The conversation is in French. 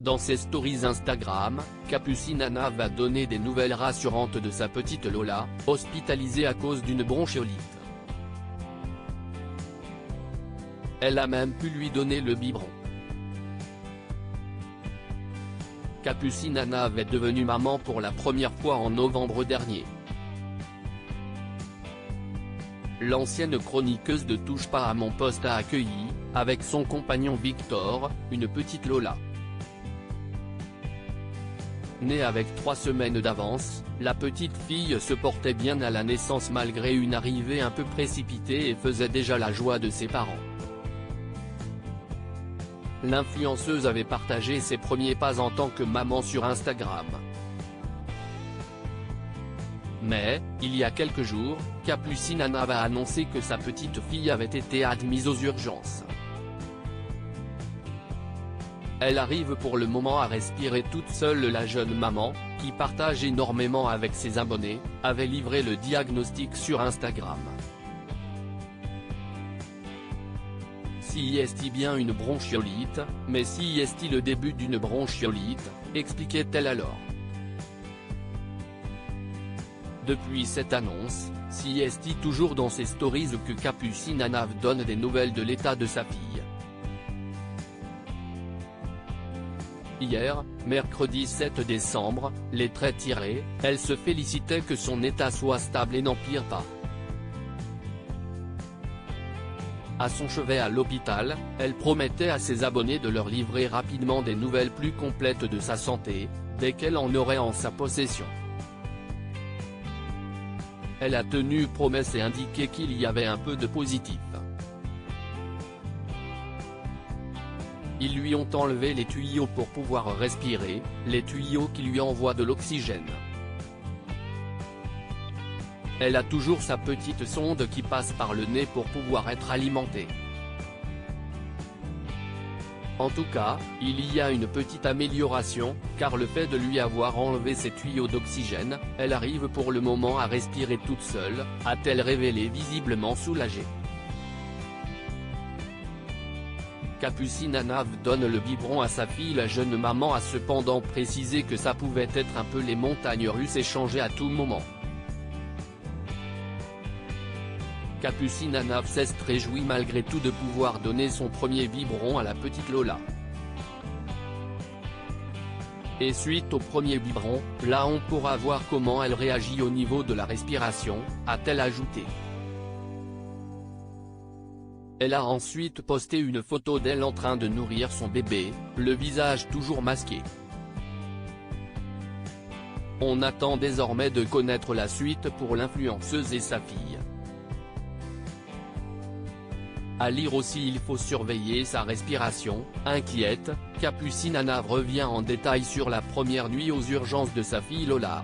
Dans ses stories Instagram, Capucine Anna va donner des nouvelles rassurantes de sa petite Lola, hospitalisée à cause d'une bronchiolite. Elle a même pu lui donner le biberon. Capucine Anna est devenue maman pour la première fois en novembre dernier. L'ancienne chroniqueuse de Touche pas à mon poste a accueilli, avec son compagnon Victor, une petite Lola. Née avec 3 semaines d'avance, la petite fille se portait bien à la naissance malgré une arrivée un peu précipitée et faisait déjà la joie de ses parents. L'influenceuse avait partagé ses premiers pas en tant que maman sur Instagram. Mais, il y a quelques jours, Capucine Anna a annoncé que sa petite fille avait été admise aux urgences. Elle arrive pour le moment à respirer toute seule. La jeune maman, qui partage énormément avec ses abonnés, avait livré le diagnostic sur Instagram. Si est-il bien une bronchiolite, mais si est-il le début d'une bronchiolite, expliquait-elle alors. Depuis cette annonce, si est-il toujours dans ses stories que Capucine Anna donne des nouvelles de l'état de sa fille. Hier, mercredi 7 décembre, les traits tirés, elle se félicitait que son état soit stable et n'empire pas. À son chevet à l'hôpital, elle promettait à ses abonnés de leur livrer rapidement des nouvelles plus complètes de sa santé, dès qu'elle en aurait en sa possession. Elle a tenu promesse et indiqué qu'il y avait un peu de positif. Ils lui ont enlevé les tuyaux pour pouvoir respirer, les tuyaux qui lui envoient de l'oxygène. Elle a toujours sa petite sonde qui passe par le nez pour pouvoir être alimentée. En tout cas, il y a une petite amélioration, car le fait de lui avoir enlevé ses tuyaux d'oxygène, elle arrive pour le moment à respirer toute seule, a-t-elle révélé visiblement soulagée. Capucine Anna donne le biberon à sa fille. La jeune maman a cependant précisé que ça pouvait être un peu les montagnes russes échangées à tout moment. Capucine Anna s'est réjouie malgré tout de pouvoir donner son premier biberon à la petite Lola. Et suite au premier biberon, là on pourra voir comment elle réagit au niveau de la respiration, a-t-elle ajouté. Elle a ensuite posté une photo d'elle en train de nourrir son bébé, le visage toujours masqué. On attend désormais de connaître la suite pour l'influenceuse et sa fille. À lire aussi, il faut surveiller sa respiration, inquiète, Capucine Anna revient en détail sur la première nuit aux urgences de sa fille Lola.